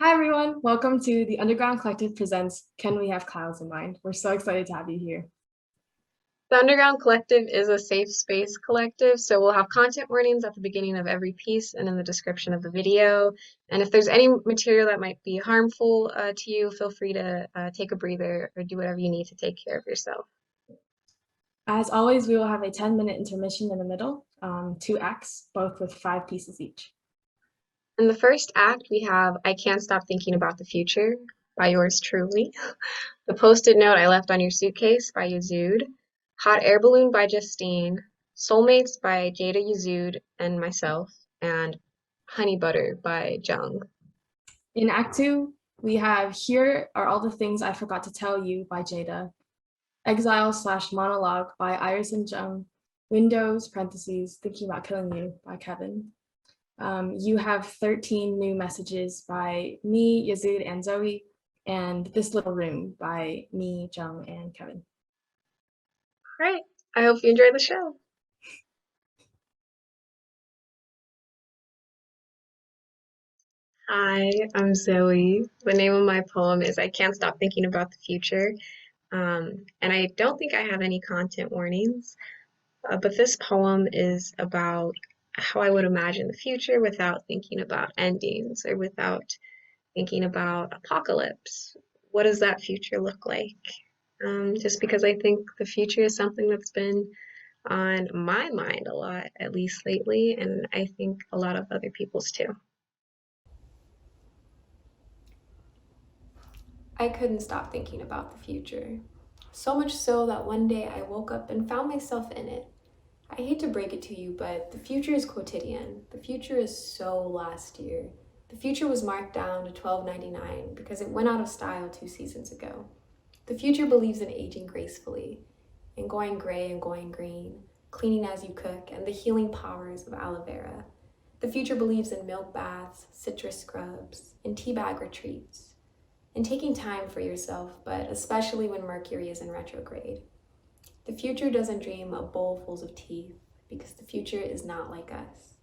Hi, everyone. Welcome to the Underground Collective presents Can We Have Clouds in Mind? We're so excited to have you here. The Underground Collective is a safe space collective, so we'll have content warnings at the beginning of every piece and in the description of the video. And if there's any material that might be harmful to you, feel free to take a breather or do whatever you need to take care of yourself. As always, we will have a 10-minute intermission in the middle, 2 acts, both with 5 pieces each. In the first act, we have I Can't Stop Thinking About the Future by yours truly, The Post-it Note I Left on Your Suitcase by Yazud, Hot Air Balloon by Justine, Soulmates by Yazud and myself, and Honey Butter by Jhung. In Act 2, we have Here Are All the Things I Forgot to Tell You by Jayda, Exile/Monologue by Iris and Jung, Windows, parentheses, Thinking About Killing You by Kevin. You have 13 new messages by me, Yazud, and Zoe, and This Little Room by me, Jung, and Kevin. Great. I hope you enjoy the show. Hi, I'm Zoe. The name of my poem is I Can't Stop Thinking About the Future. And I don't think I have any content warnings, but this poem is about how I would imagine the future without thinking about endings or without thinking about apocalypse. What does that future look like? Just because I think the future is something that's been on my mind a lot, at least lately, and I think a lot of other people's too. I couldn't stop thinking about the future. So much so that one day I woke up and found myself in it. I hate to break it to you, but the future is quotidian. The future is so last year. The future was marked down to $12.99 because it went out of style 2 seasons ago. The future believes in aging gracefully, in going gray and going green, cleaning as you cook, and the healing powers of aloe vera. The future believes in milk baths, citrus scrubs, and teabag retreats, and taking time for yourself, but especially when Mercury is in retrograde. The future doesn't dream of bowlfuls of teeth because the future is not like us.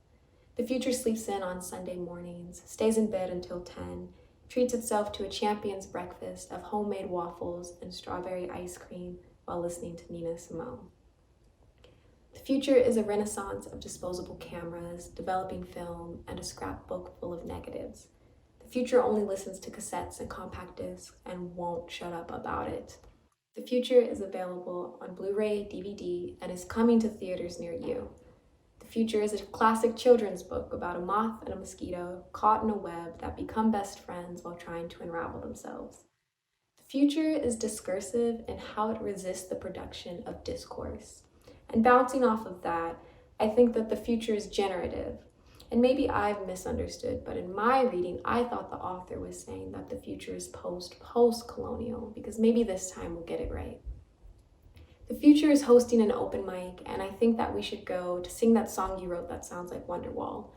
The future sleeps in on Sunday mornings, stays in bed until 10, treats itself to a champion's breakfast of homemade waffles and strawberry ice cream while listening to Nina Simone. The future is a renaissance of disposable cameras, developing film, and a scrapbook full of negatives. The future only listens to cassettes and compact discs and won't shut up about it. The future is available on Blu-ray, DVD, and is coming to theaters near you. The future is a classic children's book about a moth and a mosquito caught in a web that become best friends while trying to unravel themselves. The future is discursive in how it resists the production of discourse. And bouncing off of that, I think that the future is generative. And maybe I've misunderstood, but in my reading, I thought the author was saying that the future is post-colonial, because maybe this time we'll get it right. The future is hosting an open mic, and I think that we should go to sing that song you wrote that sounds like Wonderwall.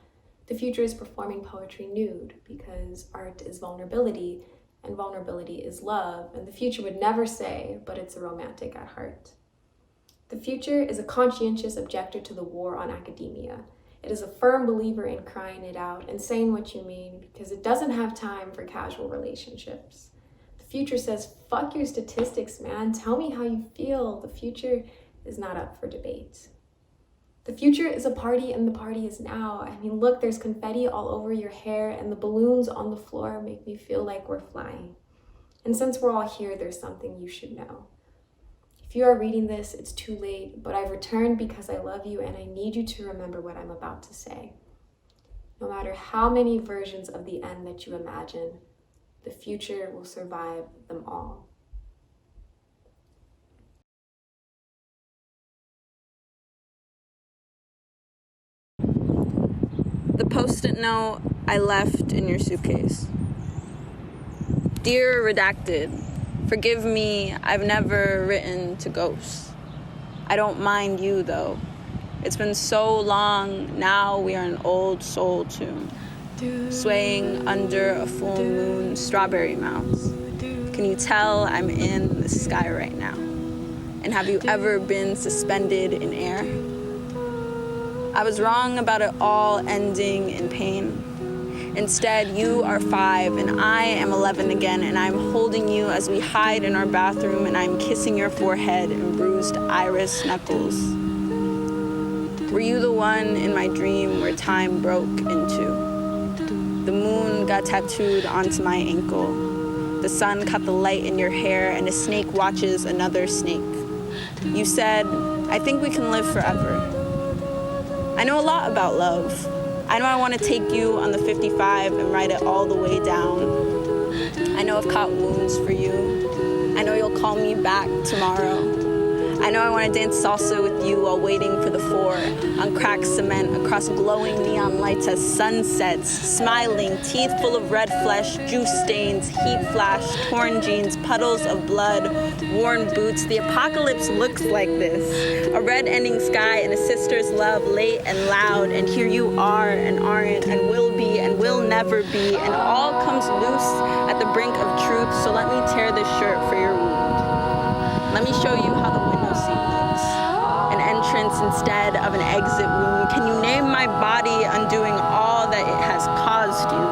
The future is performing poetry nude, because art is vulnerability, and vulnerability is love, and the future would never say, but it's a romantic at heart. The future is a conscientious objector to the war on academia. It is a firm believer in crying it out and saying what you mean because it doesn't have time for casual relationships. The future says, fuck your statistics, man. Tell me how you feel. The future is not up for debate. The future is a party and the party is now. I mean, look, there's confetti all over your hair and the balloons on the floor make me feel like we're flying. And since we're all here, there's something you should know. If you are reading this, it's too late, but I've returned because I love you and I need you to remember what I'm about to say. No matter how many versions of the end that you imagine, the future will survive them all. The post-it note I left in your suitcase. Dear Redacted, forgive me, I've never written to ghosts. I don't mind you, though. It's been so long, now we are an old soul tune, swaying under a full moon strawberry mounds. Can you tell I'm in the sky right now? And have you ever been suspended in air? I was wrong about it all ending in pain. Instead, you are 5 and I am 11 again, and I'm holding you as we hide in our bathroom, and I'm kissing your forehead and bruised iris knuckles. Were you the one in my dream where time broke into? The moon got tattooed onto my ankle. The sun caught the light in your hair, and a snake watches another snake. You said, I think we can live forever. I know a lot about love. I know I want to take you on the 55 and ride it all the way down. I know I've caught wounds for you. I know you'll call me back tomorrow. I know I want to dance salsa with you while waiting for the 4 on cracked cement across glowing neon lights as sun sets, smiling, teeth full of red flesh, juice stains, heat flash, torn jeans, puddles of blood, worn boots. The apocalypse looks like this. A red-ending sky and a sister's love late and loud, and here you are and aren't and will be and will never be, and all comes loose at the brink of truth, so let me tear this shirt for your wound. Let me show you how the window seat looks. An entrance instead of an exit wound. Can you name my body undoing all that it has caused you?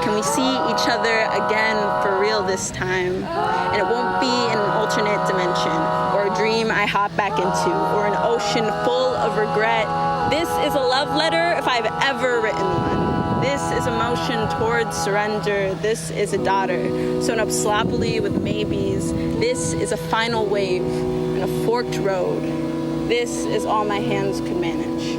Can we see each other again for real this time? And it won't be in an alternate dimension, or a dream I hop back into, or an ocean full of regret. This is a love letter if I've ever written one. This is emotion towards surrender. This is a daughter sewn up sloppily with maybes. This is a final wave and a forked road. This is all my hands could manage.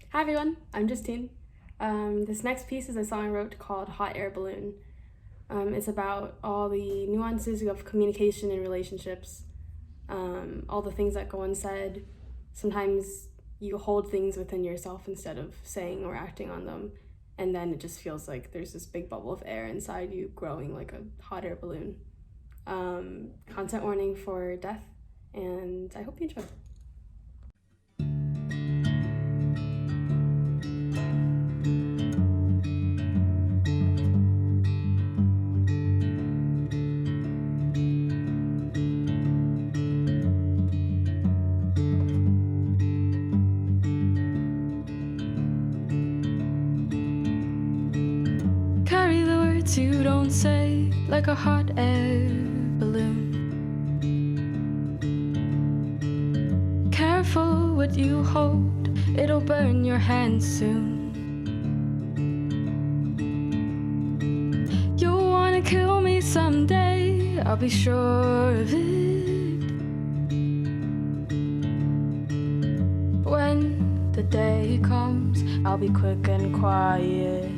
Hi everyone, I'm Justine. This next piece is a song I wrote called Hot Air Balloon. It's about all the nuances of communication and relationships, all the things that go unsaid. Sometimes you hold things within yourself instead of saying or acting on them, and then it just feels like there's this big bubble of air inside you growing like a hot air balloon. Content warning for death, and I hope you enjoy. You don't say like a hot air balloon. Careful what you hold, it'll burn your hands soon. You'll wanna kill me someday, I'll be sure of it. When the day comes, I'll be quick and quiet.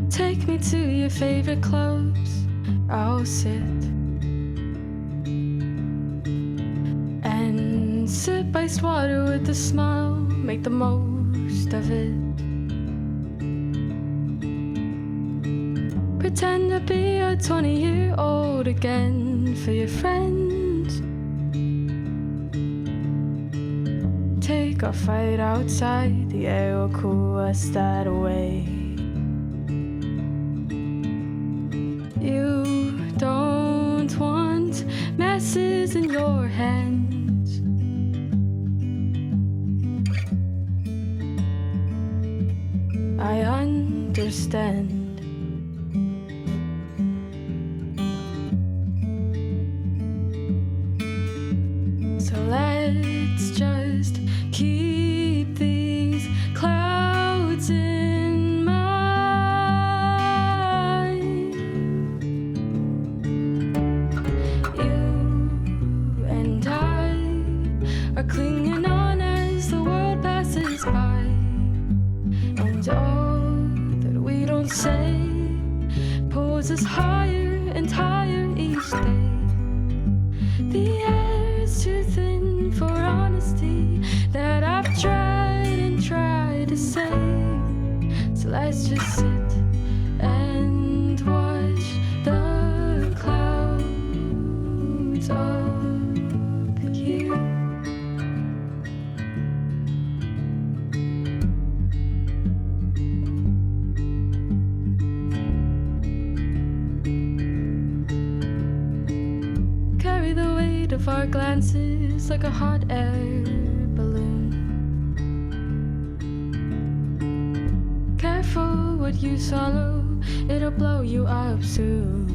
Take me to your favorite clubs, I'll sit and sip iced water with a smile, make the most of it. Pretend to be a 20-year-old again for your friends. Take a fight outside, the air will cool us that way. You don't want messes in your hands. I understand. So let's just keep these clouds in mind. You and I are clinging on as the world passes by, and all that we don't say pulls us higher and higher each day. The air's too thin for honesty that to say. So let's just sit and watch the clouds appear. Carry the weight of our glances like a hot air balloon. Careful what you swallow, it'll blow you up soon.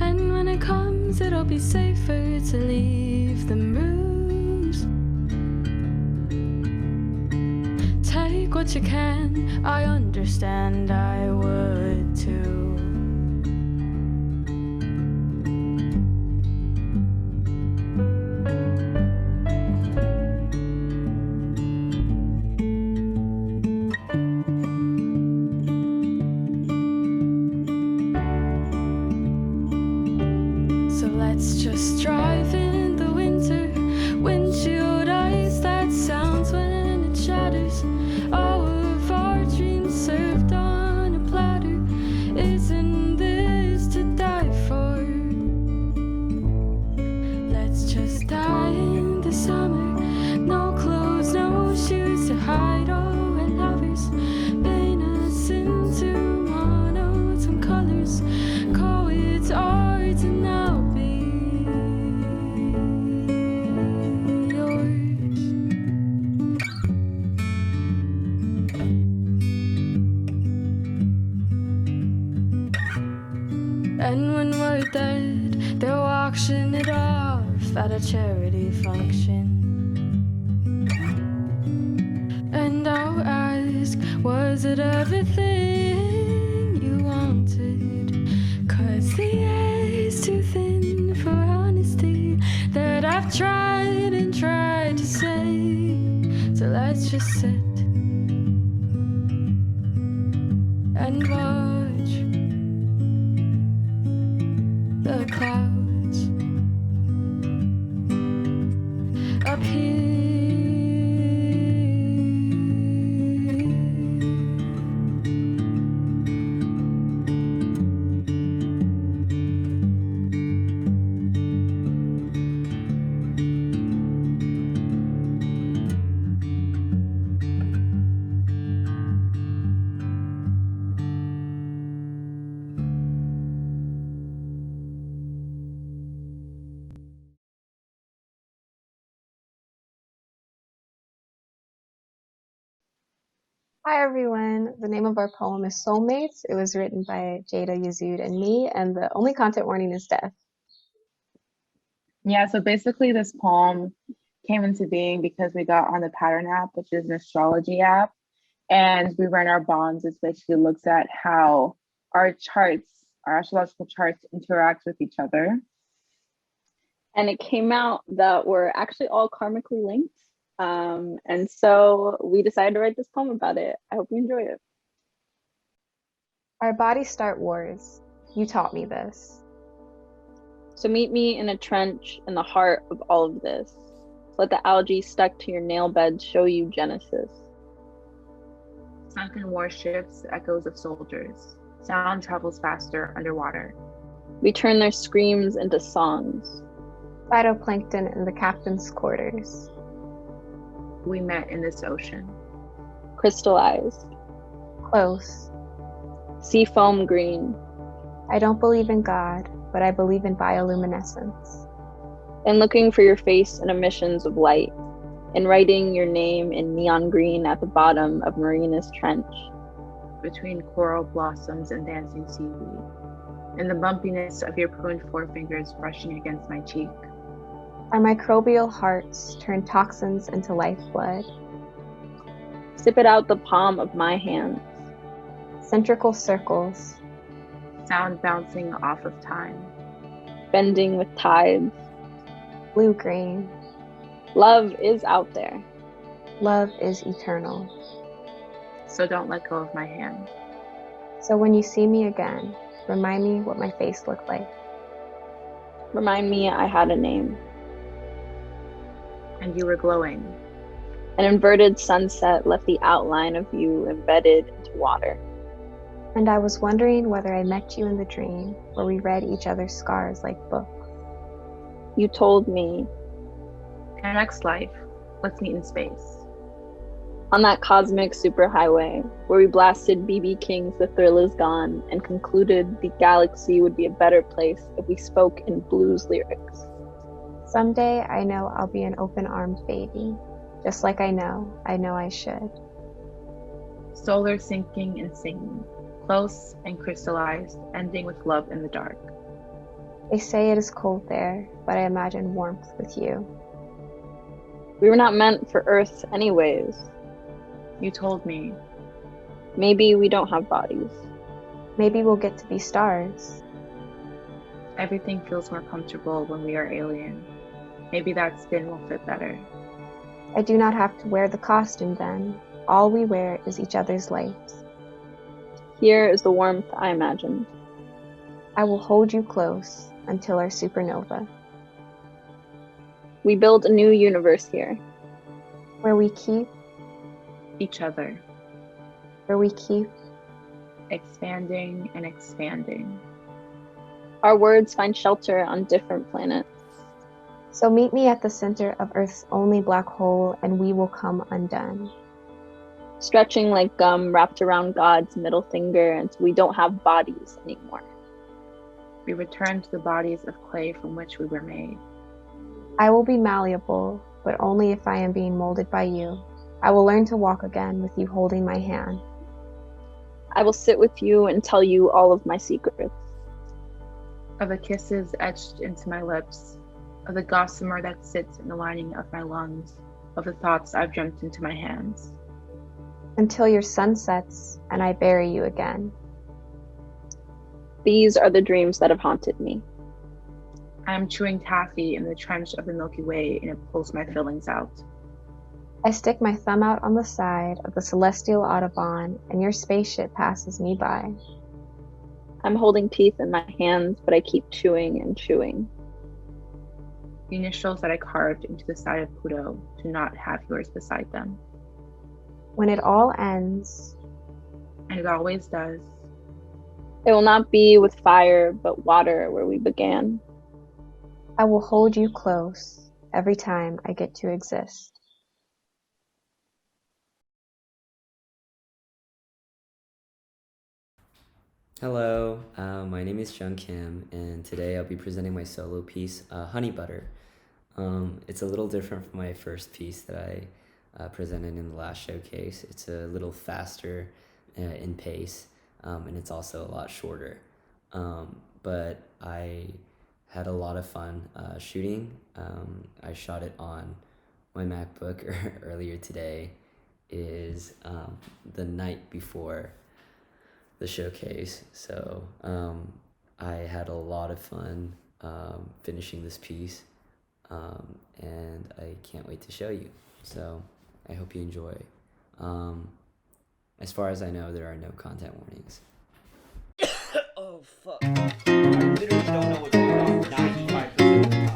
And when it comes, it'll be safer to leave them rooms. Take what you can, I understand, I would too. Let's just drive in the winter, windshield ice that sounds when it shatters. All of our dreams served on a platter. Isn't this to die for? Let's just die in the summer. No clothes, no shoes to hide all and lovers. Paint us into monotone colors. Call it art and I'll be and when we're dead, they'll auction it off at a charity function. And I'll ask, was it everything you wanted? 'Cause the air's too thin for honesty that I've tried and tried to say. So let's just sit and watch the clouds appear. Hi everyone, the name of our poem is Soulmates. It was written by Jayda, Yazud, and me, and the only content warning is death. Yeah, so basically this poem came into being because we got on the Pattern app, which is an astrology app, and we ran our bonds, which basically looks at how our charts, our astrological charts interact with each other. And it came out that we're actually all karmically linked. And so we decided to write this poem about it. I hope you enjoy it. Our bodies start wars. You taught me this. So meet me in a trench in the heart of all of this. Let the algae stuck to your nail bed show you Genesis. Sunken warships, echoes of soldiers. Sound travels faster underwater. We turn their screams into songs. Phytoplankton in the captain's quarters. We met in this ocean. Crystallized. Close. Sea foam green. I don't believe in God, but I believe in bioluminescence. And looking for your face in emissions of light. And writing your name in neon green at the bottom of Marina's trench. Between coral blossoms and dancing seaweed. And the bumpiness of your pruned forefingers brushing against my cheek. Our microbial hearts turn toxins into lifeblood. Sip it out the palm of my hands. Centrical circles. Sound bouncing off of time. Bending with tides. Blue-green. Love is out there. Love is eternal. So don't let go of my hand. So when you see me again, remind me what my face looked like. Remind me I had a name. and you were glowing. An inverted sunset left the outline of you embedded into water. And I was wondering whether I met you in the dream where we read each other's scars like books. You told me, In our next life, let's meet in space. on that cosmic superhighway where we blasted B.B. King's The Thrill Is Gone and concluded the galaxy would be a better place if we spoke in blues lyrics. Someday I know I'll be an open-armed baby, just like I know I should. Solar sinking and singing, close and crystallized, ending with love in the dark. They say it is cold there, but I imagine warmth with you. We were not meant for Earth anyways. You told me. Maybe we don't have bodies. Maybe we'll get to be stars. Everything feels more comfortable when we are alien. Maybe that skin will fit better. I do not have to wear the costume then. All we wear is each other's lights. Here is the warmth I imagined. I will hold you close until our supernova, We build a new universe here. where we keep, Each other, expanding and expanding. Our words find shelter on different planets. So meet me at the center of Earth's only black hole and we will come undone. Stretching like gum wrapped around God's middle finger until we don't have bodies anymore. We return to the bodies of clay from which we were made. I will be malleable, but only if I am being molded by you. I will learn to walk again with you holding my hand. I will sit with you and tell you all of my secrets. Of the kisses etched into my lips, of the gossamer that sits in the lining of my lungs, of the thoughts I've dreamt into my hands. Until your sun sets and I bury you again. These are the dreams that have haunted me. I am chewing taffy in the trench of the Milky Way and it pulls my fillings out. I stick my thumb out on the side of the celestial Audubon and your spaceship passes me by. I'm holding teeth in my hands, but I keep chewing and chewing. The initials that I carved into the side of Pluto do not have yours beside them. When it all ends, And it always does. It will not be with fire, but water where we began. I will hold you close every time I get to exist. Hello, my name is Jhung Kim, and today I'll be presenting my solo piece, Honey Butter. It's a little different from my first piece that I presented in the last showcase. It's a little faster in pace, and it's also a lot shorter. But I had a lot of fun shooting. I shot it on my MacBook earlier today. It is the night before the showcase, so I had a lot of fun finishing this piece, and I can't wait to show you, so I hope you enjoy. As far as I know, there are no content warnings. Oh fuck. I literally don't know what's going on 95% of the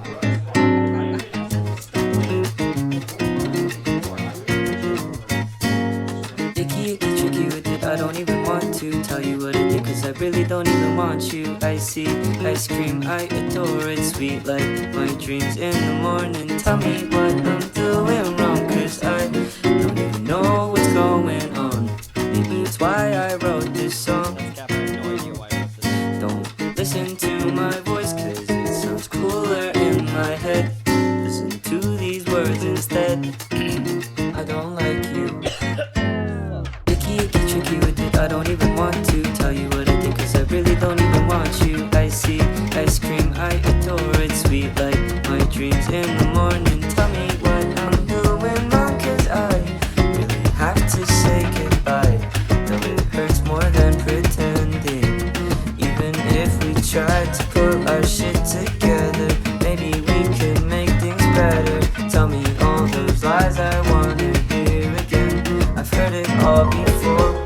time. Icky, tricky with it, I don't even want to tell you what I did, cause I really don't even want you. I see ice cream, I adore it, sweet like my dreams in the morning. Tell me what I'm doing wrong, cause I don't even know what's going on. Maybe it's why I wrote this song. Don't listen to my voice, cause it sounds cooler in my head. Listen to these words instead. I don't like you. Icky, tricky with it, I don't even want to tell you what I did, cause I really don't even want you. I see ice cream, I adore it, sweet like my dreams in the morning. Tell me what I'm doing wrong, cause I really have to say goodbye. Though it hurts more than pretending. Even if we tried to put our shit together, maybe we could make things better. Tell me all those lies I wanna hear again. I've heard it all before.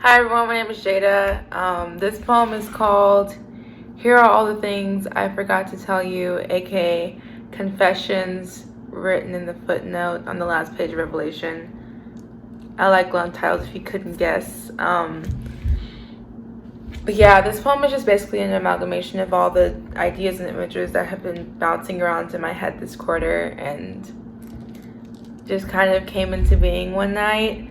Hi everyone, my name is Jayda. This poem is called Here Are All the Things I Forgot to Tell You, aka Confessions written in the footnote on the last page of Revelation. I like long titles if you couldn't guess. But yeah, this poem is just basically an amalgamation of all the ideas and images that have been bouncing around in my head this quarter and just kind of came into being one night.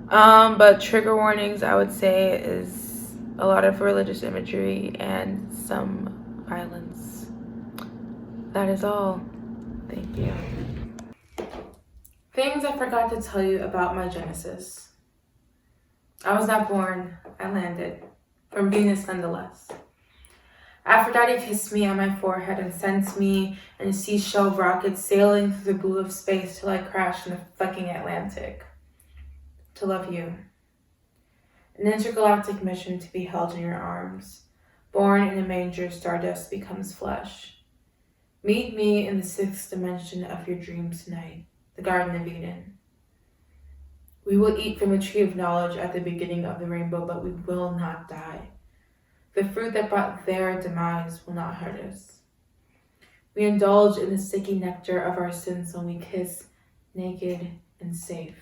But trigger warnings, I would say, is a lot of religious imagery and some violence. That is all. Thank you. Things I forgot to tell you about my genesis. I was not born, I landed, from Venus nonetheless. Aphrodite kissed me on my forehead and sent me in a seashell rocket sailing through the blue of space till I crashed in the fucking Atlantic. To love you. An intergalactic mission to be held in your arms. Born in a manger, stardust becomes flesh. Meet me in the sixth dimension of your dreams tonight, the Garden of Eden. We will eat from the tree of knowledge at the beginning of the rainbow, but we will not die. The fruit that brought their demise will not hurt us. We indulge in the sticky nectar of our sins when we kiss, naked and safe.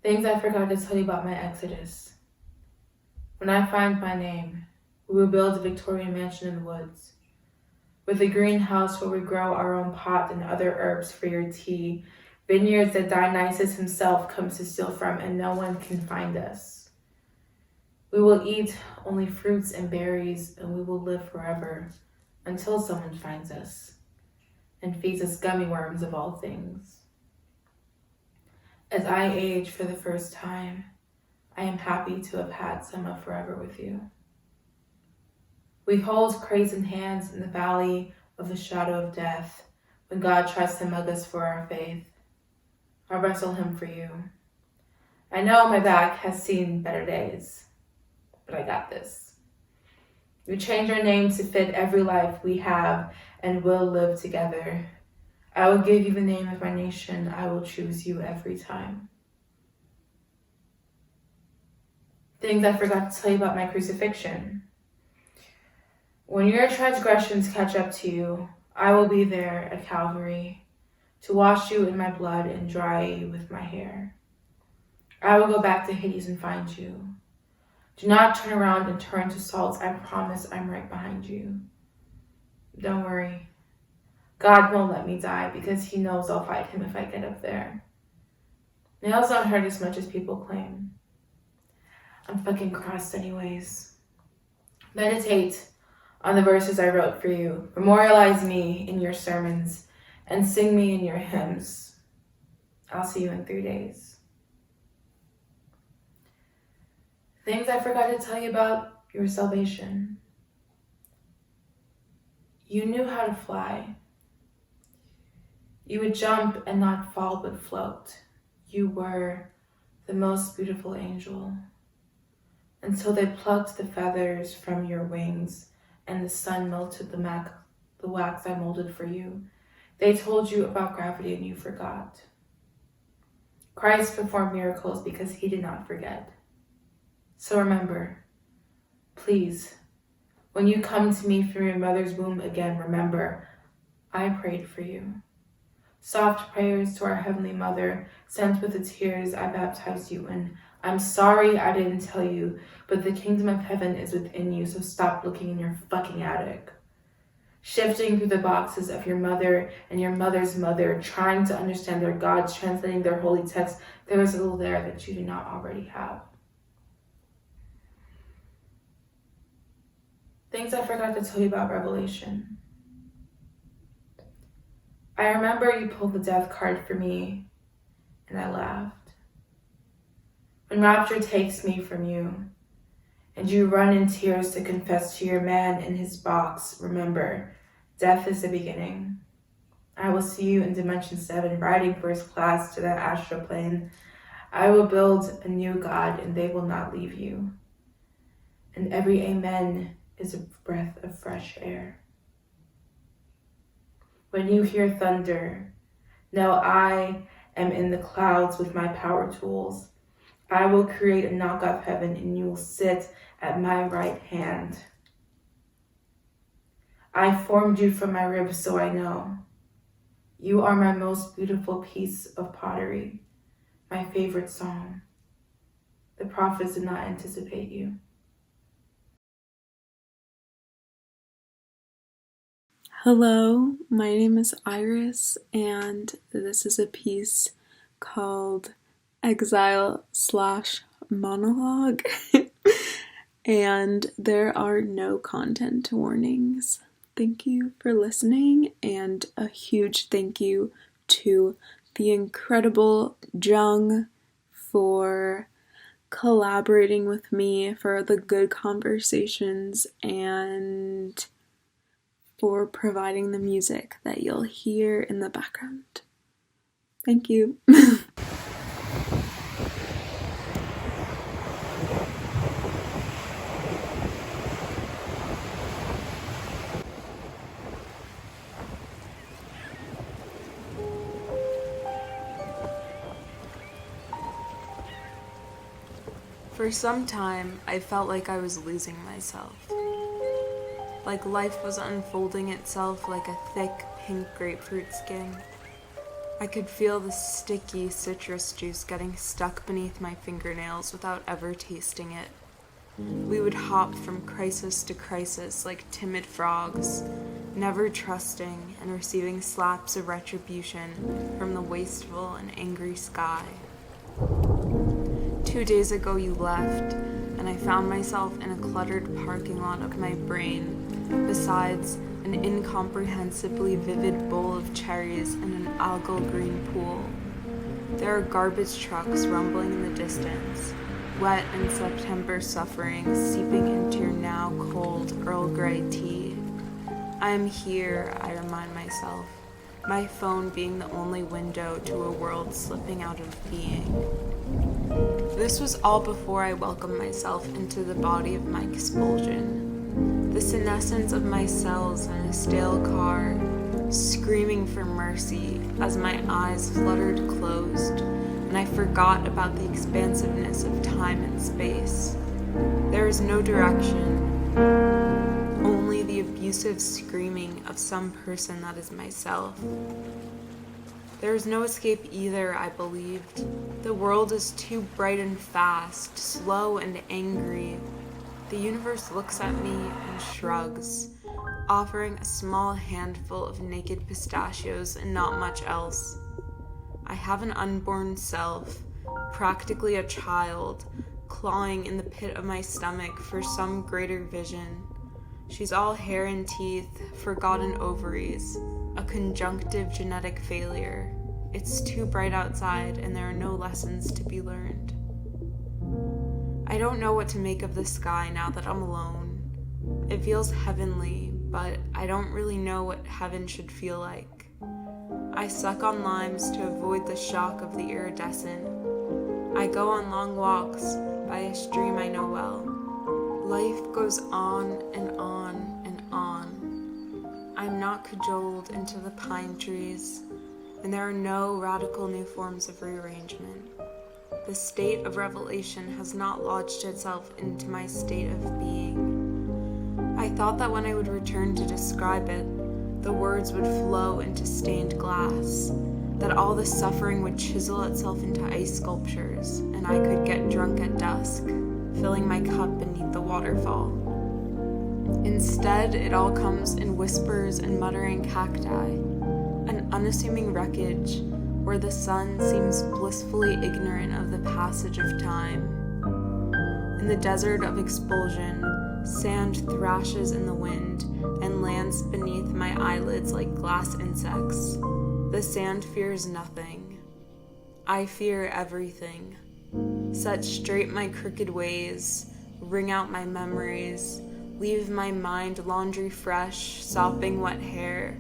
Things I forgot to tell you about my exodus. When I find my name, we will build a Victorian mansion in the woods, with a greenhouse where we grow our own pot and other herbs for your tea, vineyards that Dionysus himself comes to steal from and no one can find us. We will eat only fruits and berries, and we will live forever until someone finds us and feeds us gummy worms of all things. As I age for the first time, I am happy to have had summer forever with you. We hold crazed hands in the valley of the shadow of death when God tries to mug us for our faith. I wrestle him for you. I know my back has seen better days, but I got this. We change our names to fit every life we have and will live together. I will give you the name of my nation. I will choose you every time. Things I forgot to tell you about my crucifixion. When your transgressions catch up to you, I will be there at Calvary to wash you in my blood and dry you with my hair. I will go back to Hades and find you. Do not turn around and turn to salt. I promise I'm right behind you. Don't worry. God won't let me die because he knows I'll fight him if I get up there. Nails don't hurt as much as people claim. I'm fucking crossed anyways. Meditate on the verses I wrote for you. Memorialize me in your sermons and sing me in your hymns. I'll see you in 3 days. Things I forgot to tell you about your salvation. You knew how to fly. You would jump and not fall but float. You were the most beautiful angel. Until they plucked the feathers from your wings and the sun melted the wax I molded for you. They told you about gravity and you forgot. Christ performed miracles because he did not forget. So remember, please, when you come to me from your mother's womb again, remember, I prayed for you. Soft prayers to our Heavenly Mother, sent with the tears I baptized you in. I'm sorry I didn't tell you, but the kingdom of heaven is within you, so stop looking in your fucking attic. Shifting through the boxes of your mother and your mother's mother, trying to understand their gods, translating their holy texts, there is a little there that you do not already have. Things I forgot to tell you about Revelation. I remember you pulled the death card for me, and I laughed. When rapture takes me from you, and you run in tears to confess to your man in his box, remember, death is the beginning. I will see you in Dimension 7, riding first class to that astral plane. I will build a new God, and they will not leave you. And every amen is a breath of fresh air. When you hear thunder, know I am in the clouds with my power tools. I will create a knockoff heaven and you will sit at my right hand. I formed you from my ribs, so I know. You are my most beautiful piece of pottery, my favorite song. The prophets did not anticipate you. Hello, my name is Iris, and this is a piece called Exile/Monologue, and there are no content warnings. Thank you for listening, and a huge thank you to the incredible Jhung for collaborating with me, for the good conversations, and for providing the music that you'll hear in the background. Thank you. For some time, I felt like I was losing myself. Like life was unfolding itself like a thick pink grapefruit skin. I could feel the sticky citrus juice getting stuck beneath my fingernails without ever tasting it. We would hop from crisis to crisis like timid frogs, never trusting and receiving slaps of retribution from the wasteful and angry sky. 2 days ago you left, and I found myself in a cluttered parking lot of my brain, besides an incomprehensibly vivid bowl of cherries in an algal green pool. There are garbage trucks rumbling in the distance, wet and September suffering seeping into your now cold Earl Grey tea. I am here, I remind myself, my phone being the only window to a world slipping out of being. This was all before I welcomed myself into the body of my expulsion. The senescence of my cells in a stale car, screaming for mercy as my eyes fluttered closed, and I forgot about the expansiveness of time and space. There is no direction, only the abusive screaming of some person that is myself. There is no escape either, I believed. The world is too bright and fast, slow and angry. The universe looks at me and shrugs, offering a small handful of naked pistachios and not much else. I have an unborn self, practically a child, clawing in the pit of my stomach for some greater vision. She's all hair and teeth, forgotten ovaries, a conjunctive genetic failure. It's too bright outside and there are no lessons to be learned. I don't know what to make of the sky now that I'm alone. It feels heavenly, but I don't really know what heaven should feel like. I suck on limes to avoid the shock of the iridescent. I go on long walks by a stream I know well. Life goes on and on and on. I'm not cajoled into the pine trees, and there are no radical new forms of rearrangement. The state of revelation has not lodged itself into my state of being. I thought that when I would return to describe it, the words would flow into stained glass, that all the suffering would chisel itself into ice sculptures, and I could get drunk at dusk, filling my cup beneath the waterfall. Instead, it all comes in whispers and muttering cacti, an unassuming wreckage where the sun seems blissfully ignorant of the passage of time. In the desert of expulsion, sand thrashes in the wind and lands beneath my eyelids like glass insects. The sand fears nothing. I fear everything. Set straight my crooked ways, wring out my memories, leave my mind laundry fresh, sopping wet hair,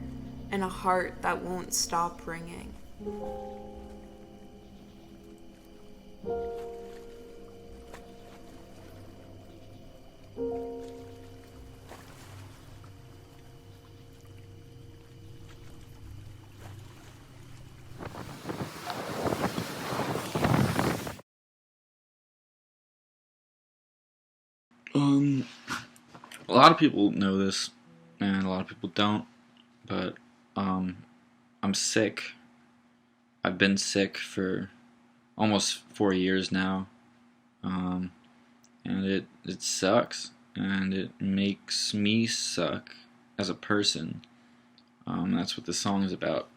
and a heart that won't stop ringing. A lot of people know this, and a lot of people don't, but I'm sick. I've been sick for almost 4 years now, and it sucks, and it makes me suck as a person. That's what the song is about.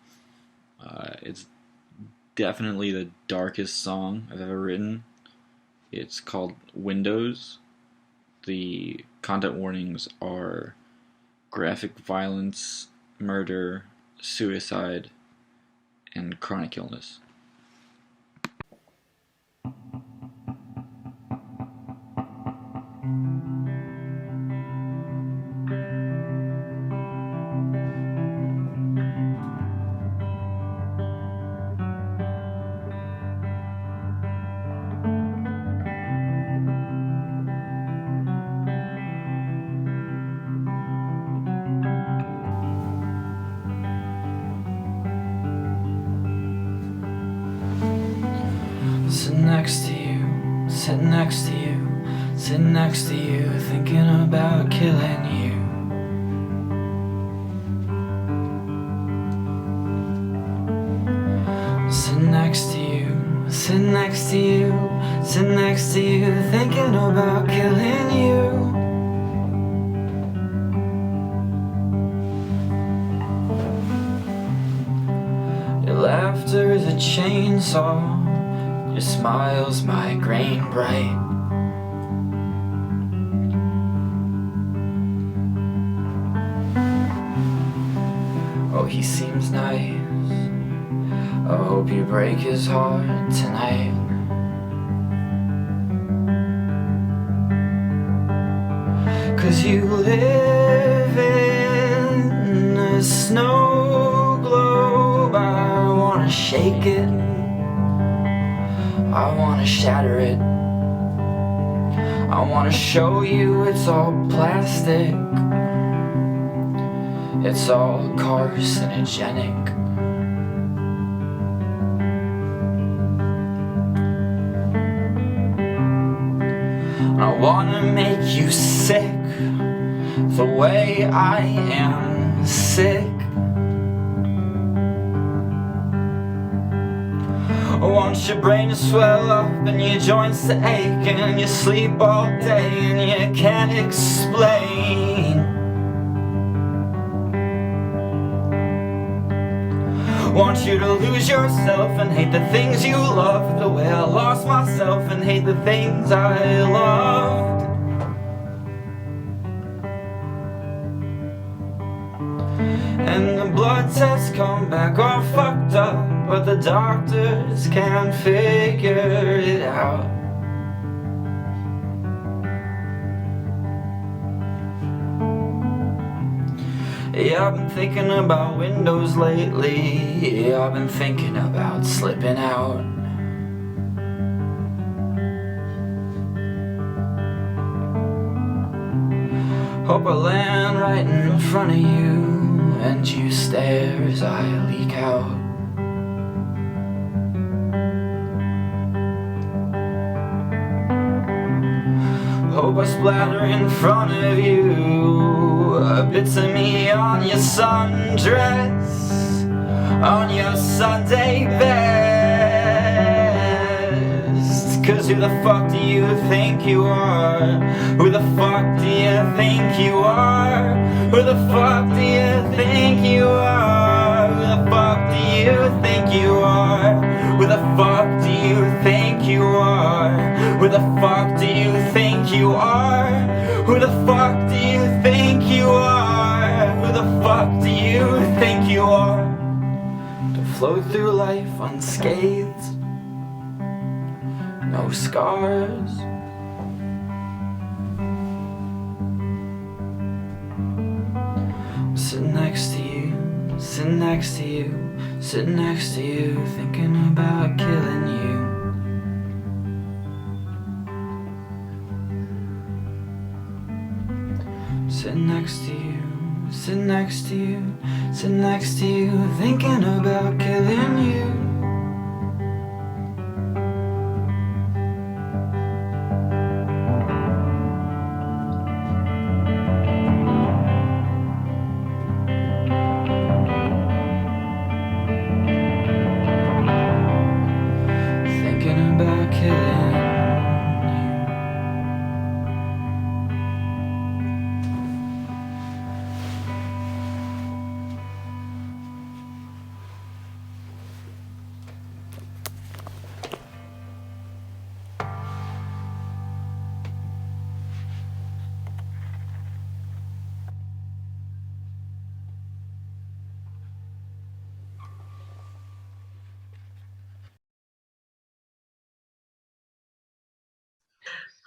It's definitely the darkest song I've ever written. It's called Windows. The content warnings are graphic violence, murder, suicide, and chronic illness. Sitting next to you, sitting next to you, sitting next to you, thinking about killing you. Sitting next to you, sitting next to you, sitting next to you, thinking about killing you. Your laughter is a chainsaw. Your smile's migraine bright. Oh, he seems nice. I hope you break his heart tonight. Cause you live in a snow globe. I wanna shake it, I wanna shatter it. I wanna show you it's all plastic. It's all carcinogenic. I wanna make you sick the way I am sick. I want your brain to swell up and your joints to ache, and you sleep all day and you can't explain. Want you to lose yourself and hate the things you love, the way I lost myself and hate the things I loved. And the blood tests come back all fucked up, but the doctors can't figure it out. Yeah, I've been thinking about windows lately. Yeah, I've been thinking about slipping out. Hope I land right in front of you and you stare as I leak out. Hope I splatter in front of you, bits of me on your sundress, on your Sunday best. Cause who the fuck do you think you are? Who the fuck do you think you are? Who the fuck do you think you are? Who the fuck do you think you are? Who the fuck do you think you are? Who the fuck do you think you are? Who the fuck do you think you are? Who the fuck do you think you are? To float through life unscathed, no scars. Sitting next to you, sitting next to you, sitting next to you, thinking about killing you. Sitting next to you, sitting next to you, sitting next to you, thinking about killing you.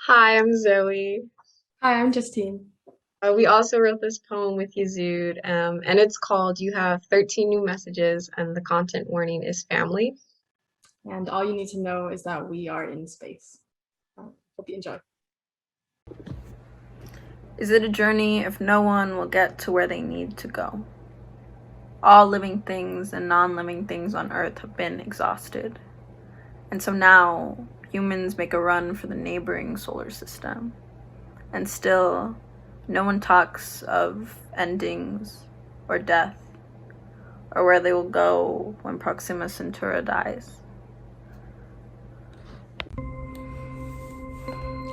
Hi, I'm Zoe. Hi, I'm Justine. We also wrote this poem with Yazud, and it's called You Have 13 New Messages, and the content warning is family. And all you need to know is that we are in space. Hope you enjoy. Is it a journey if no one will get to where they need to go? All living things and non-living things on Earth have been exhausted. And so now humans make a run for the neighboring solar system. And still, no one talks of endings or death or where they will go when Proxima Centauri dies.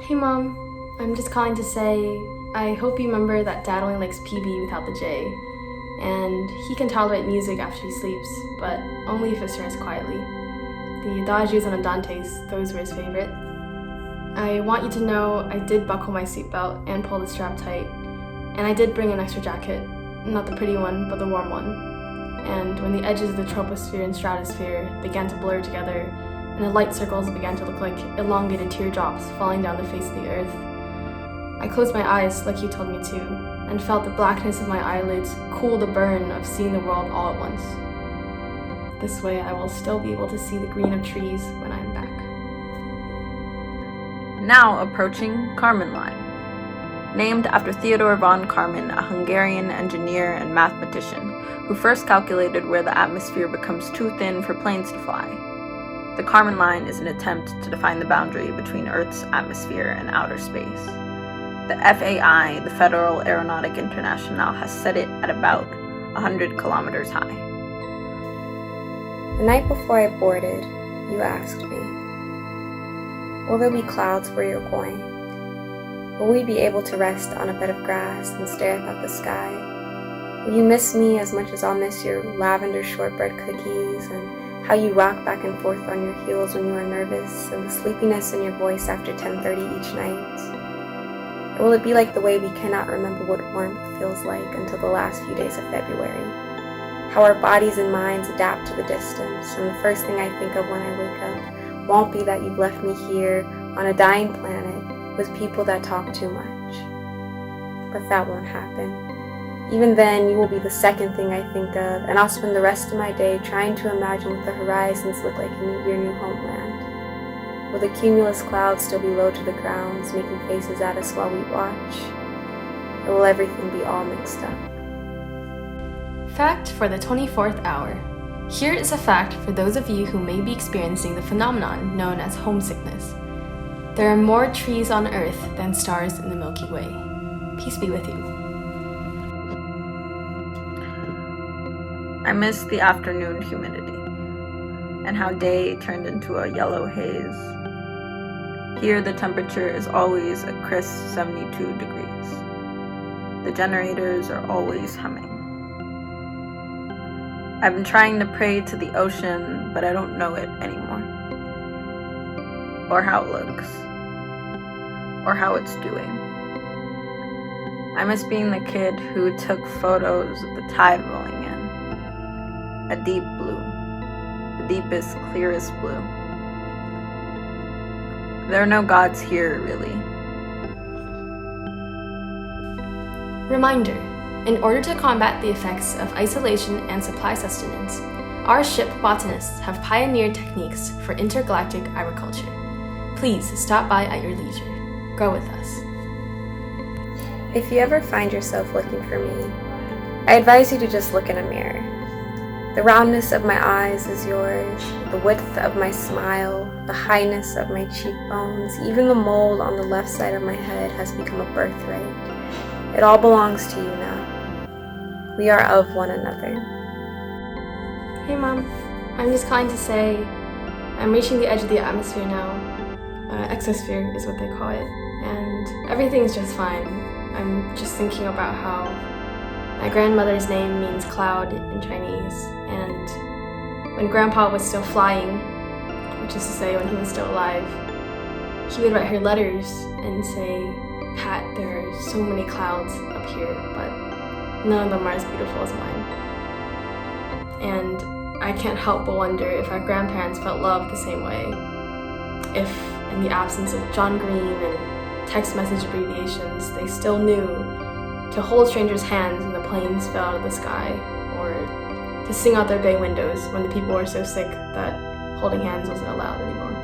Hey Mom, I'm just calling to say I hope you remember that Dad only likes PB without the J, and he can tolerate music after he sleeps, but only if it starts quietly. The adagios and andantes, those were his favorite. I want you to know I did buckle my seatbelt and pull the strap tight, and I did bring an extra jacket, not the pretty one, but the warm one. And when the edges of the troposphere and stratosphere began to blur together, and the light circles began to look like elongated teardrops falling down the face of the earth, I closed my eyes like you told me to, and felt the blackness of my eyelids cool the burn of seeing the world all at once. This way I will still be able to see the green of trees when I'm back. Now approaching Kármán line, named after Theodor von Kármán, a Hungarian engineer and mathematician who first calculated where the atmosphere becomes too thin for planes to fly. The Kármán line is an attempt to define the boundary between Earth's atmosphere and outer space. The FAI, the Federal Aeronautic International, has set it at about 100 kilometers high. The night before I boarded, you asked me, will there be clouds where you're going? Will we be able to rest on a bed of grass and stare up at the sky? Will you miss me as much as I'll miss your lavender shortbread cookies and how you rock back and forth on your heels when you are nervous and the sleepiness in your voice after 10:30 each night? Or will it be like the way we cannot remember what warmth feels like until the last few days of February? How our bodies and minds adapt to the distance, and the first thing I think of when I wake up won't be that you've left me here on a dying planet with people that talk too much. But that won't happen. Even then, you will be the second thing I think of, and I'll spend the rest of my day trying to imagine what the horizons look like in your new homeland. Will the cumulus clouds still be low to the ground, making faces at us while we watch? Or will everything be all mixed up? Fact for the 24th hour. Here is a fact for those of you who may be experiencing the phenomenon known as homesickness. There are more trees on Earth than stars in the Milky Way. Peace be with you. I miss the afternoon humidity, and how day turned into a yellow haze. Here the temperature is always a crisp 72 degrees. The generators are always humming. I've been trying to pray to the ocean, but I don't know it anymore. Or how it looks. Or how it's doing. I miss being the kid who took photos of the tide rolling in. A deep blue. The deepest, clearest blue. There are no gods here, really. Reminder, in order to combat the effects of isolation and supply sustenance, our ship botanists have pioneered techniques for intergalactic agriculture. Please stop by at your leisure. Grow with us. If you ever find yourself looking for me, I advise you to just look in a mirror. The roundness of my eyes is yours, the width of my smile, the highness of my cheekbones, even the mold on the left side of my head has become a birthright. It all belongs to you now. We are of one another. Hey Mom, I'm just calling to say I'm reaching the edge of the atmosphere now. Exosphere is what they call it, and everything is just fine. I'm just thinking about how my grandmother's name means cloud in Chinese, and when Grandpa was still flying, which is to say when he was still alive, he would write her letters and say, Pat, there are so many clouds up here, but none of them are as beautiful as mine. And I can't help but wonder if our grandparents felt love the same way. If, in the absence of John Green and text message abbreviations, they still knew to hold strangers' hands when the planes fell out of the sky, or to sing out their bay windows when the people were so sick that holding hands wasn't allowed anymore.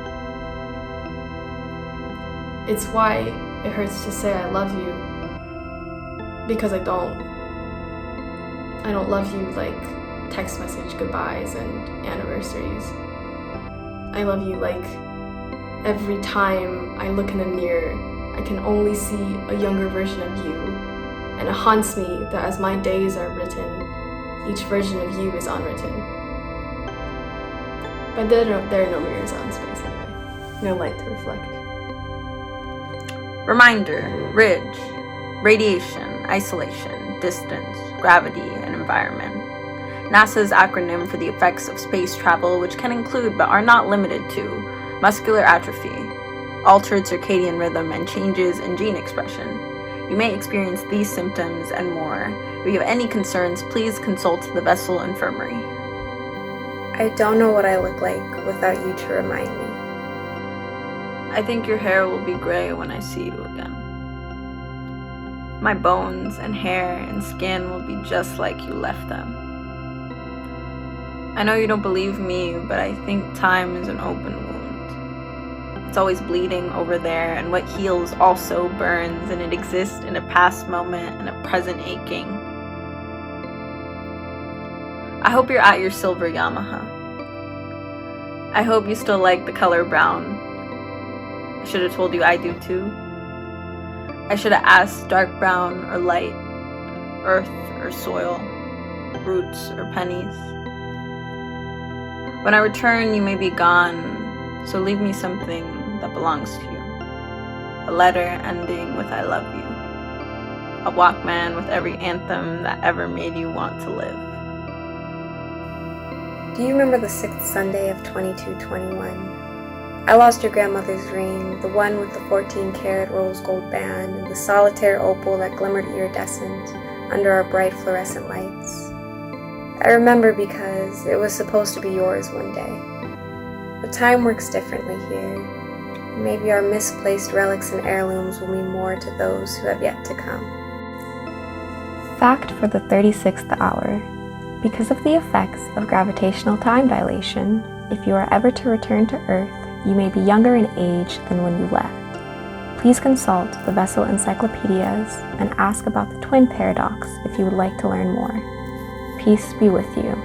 It's why it hurts to say I love you, because I don't love you like text message goodbyes and anniversaries. I love you like every time I look in the mirror, I can only see a younger version of you, and it haunts me that as my days are written, each version of you is unwritten. But there are no mirrors out in space anyway. No light to reflect. Reminder, ridge, radiation, isolation, distance, gravity, and environment. NASA's acronym for the effects of space travel, which can include but are not limited to muscular atrophy, altered circadian rhythm, and changes in gene expression. You may experience these symptoms and more. If you have any concerns, please consult the vessel infirmary. I don't know what I look like without you to remind me. I think your hair will be gray when I see you again. My bones and hair and skin will be just like you left them. I know you don't believe me, but I think time is an open wound. It's always bleeding over there, and what heals also burns, and it exists in a past moment and a present aching. I hope you're at your silver Yamaha. I hope you still like the color brown. I should have told you I do too. I should have asked dark brown or light, earth or soil, roots or pennies. When I return, you may be gone, so leave me something that belongs to you. A letter ending with I love you. A Walkman with every anthem that ever made you want to live. Do you remember the 6th Sunday of 2221? I lost your grandmother's ring, the one with the 14-karat rose gold band and the solitaire opal that glimmered iridescent under our bright fluorescent lights. I remember because it was supposed to be yours one day. But time works differently here. Maybe our misplaced relics and heirlooms will mean more to those who have yet to come. Fact for the 36th hour. Because of the effects of gravitational time dilation, if you are ever to return to Earth, you may be younger in age than when you left. Please consult the vessel encyclopedias and ask about the twin paradox if you would like to learn more. Peace be with you.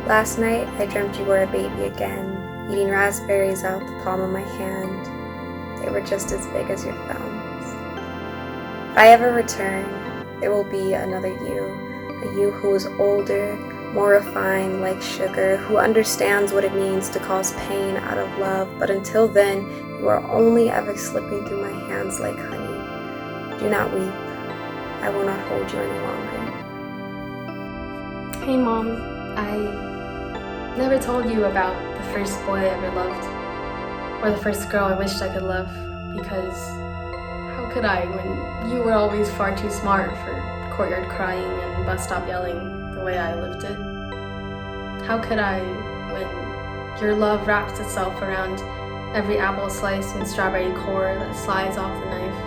Last night, I dreamt you were a baby again, eating raspberries out the palm of my hand. They were just as big as your thumbs. If I ever return, there will be another you, a you who is older, more refined like sugar, who understands what it means to cause pain out of love, but until then, you are only ever slipping through my hands like honey. Do not weep. I will not hold you any longer. Hey Mom, I never told you about the first boy I ever loved, or the first girl I wished I could love, because how could I when you were always far too smart for courtyard crying and bus stop yelling the way I lived it? How could I when your love wraps itself around every apple slice and strawberry core that slides off the knife,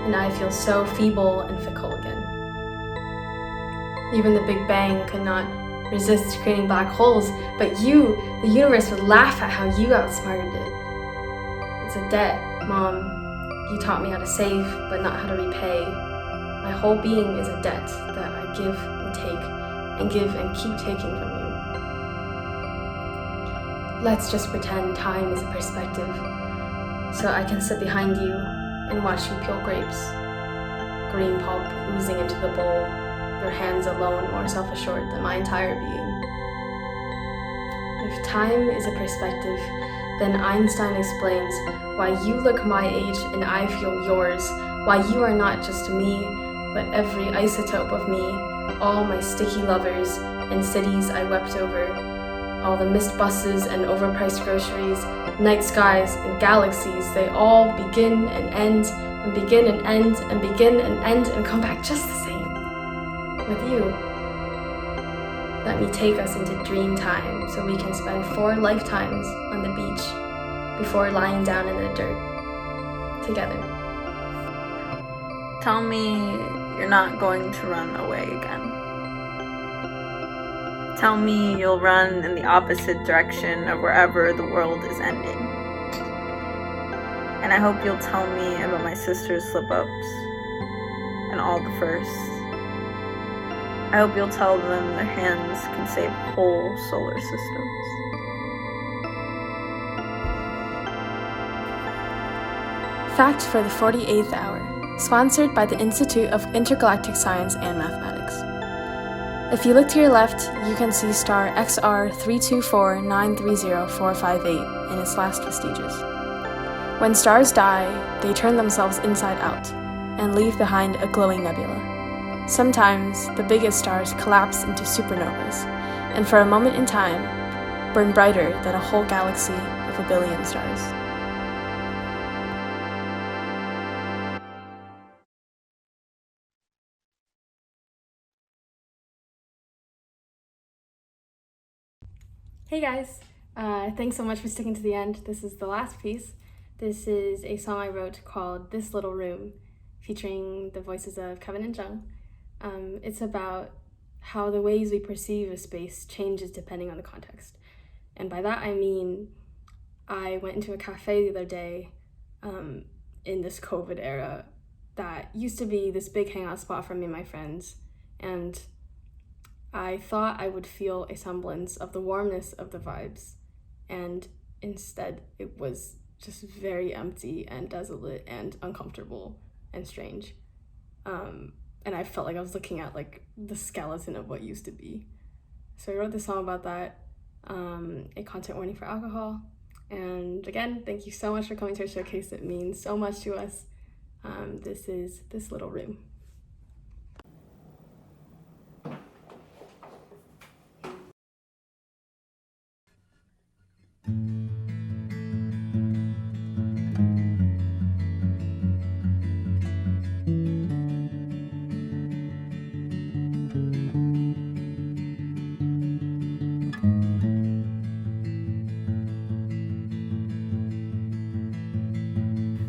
and I feel so feeble and fickle again? Even the Big Bang could not resist creating black holes, but you, the universe, would laugh at how you outsmarted it. It's a debt, Mom. You taught me how to save, but not how to repay. My whole being is a debt that I give and take, and give and keep taking from you. Let's just pretend time is a perspective, so I can sit behind you and watch you peel grapes, green pulp oozing into the bowl, your hands alone more self-assured than my entire being. If time is a perspective, then Einstein explains why you look my age and I feel yours, why you are not just me, but every isotope of me, all my sticky lovers and cities I wept over, all the missed buses and overpriced groceries, night skies and galaxies, they all begin and end, and begin and end, and begin and end, and come back just the same. With you. Let me take us into dream time so we can spend 4 lifetimes on the beach before lying down in the dirt. together. Tell me you're not going to run away again. Tell me you'll run in the opposite direction of wherever the world is ending. And I hope you'll tell me about my sister's slip-ups and all the firsts. I hope you'll tell them their hands can save whole solar systems. Fact for the 48th hour, sponsored by the Institute of Intergalactic Science and Mathematics. If you look to your left, you can see star XR 324930458 in its last vestiges. When stars die, they turn themselves inside out and leave behind a glowing nebula. Sometimes, the biggest stars collapse into supernovas, and for a moment in time, burn brighter than a whole galaxy of 1 billion stars. Hey guys, thanks so much for sticking to the end. This is the last piece. This is a song I wrote called This Little Room, featuring the voices of Kevin and Jhung. It's about how the ways we perceive a space changes depending on the context. And by that I mean, I went into a cafe the other day in this COVID era that used to be this big hangout spot for me and my friends. And I thought I would feel a semblance of the warmness of the vibes. And instead it was just very empty and desolate and uncomfortable and strange. And I felt like I was looking at like the skeleton of what used to be. So I wrote this song about that, a content warning for alcohol. And again, thank you so much for coming to our showcase. It means so much to us. This is This Little Room.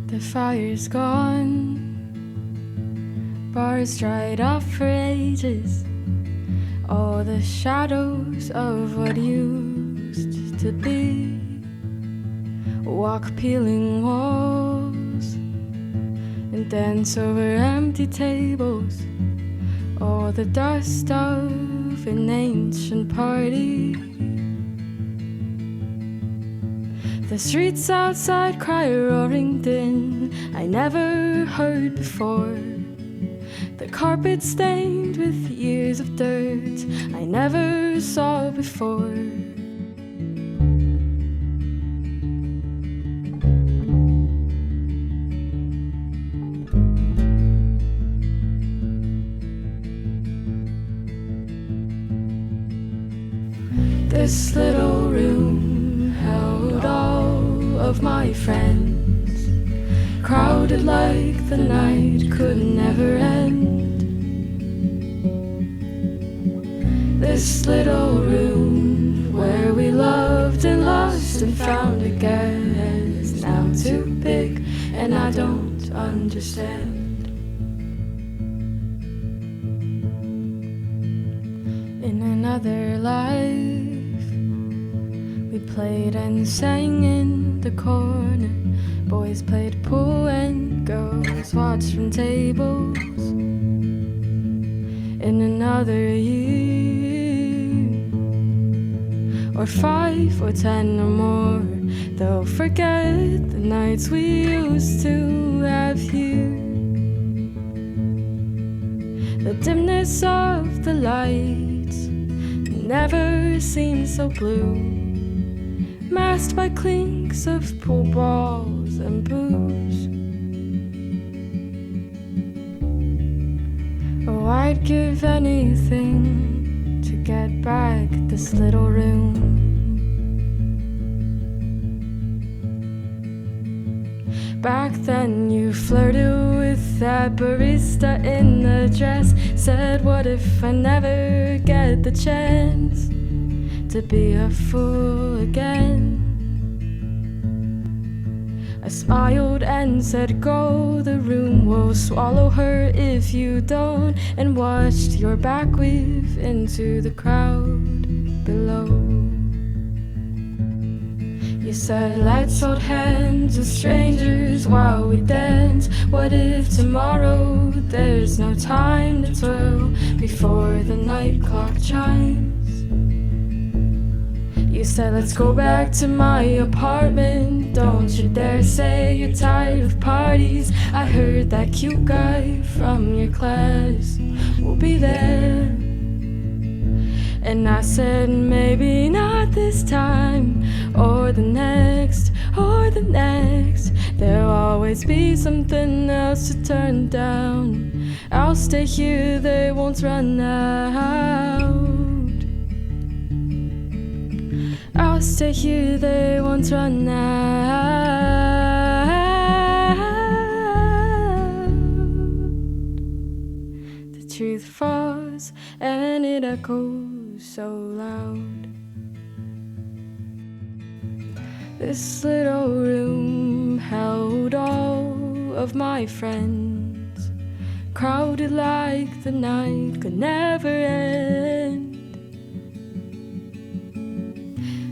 The fire's gone, bars dried up for ages. All the shadows of what used to be walk peeling walls and dance over empty tables. All the dust of an ancient party. The streets outside cry a roaring din I never heard before. The carpet stained with years of dirt I never saw before. This little room held all of my friends, crowded like the night could never end. This little room where we loved and lost and found again is now too big and I don't understand. In another life we played and sang in the corner. Boys played pool and girls watched from tables. In another year, or 5 or 10 or more, they'll forget the nights we used to have here. The dimness of the lights never seemed so blue, masked by clinks of pool balls and booze. Oh, I'd give anything to get back this little room. Back then you flirted with that barista in the dress, said what if I never get the chance to be a fool again. I smiled and said, go, the room will swallow her if you don't, and watched your back weave into the crowd below. You said, let's hold hands as strangers while we dance. What if tomorrow there's no time to twirl before the night clock chimes? You said, let's go back to my apartment. Don't you dare say you're tired of parties. I heard that cute guy from your class will be there. And I said, maybe not this time, or the next, or the next. There'll always be something else to turn down. I'll stay here, they won't run out. I'll stay here, they won't run out. The truth falls and it echoes so loud. This little room held all of my friends, crowded like the night could never end.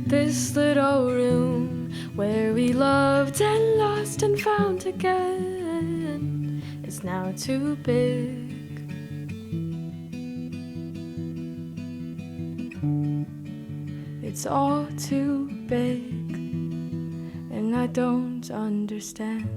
This little room where we loved and lost and found again is now too big. It's all too big, and I don't understand.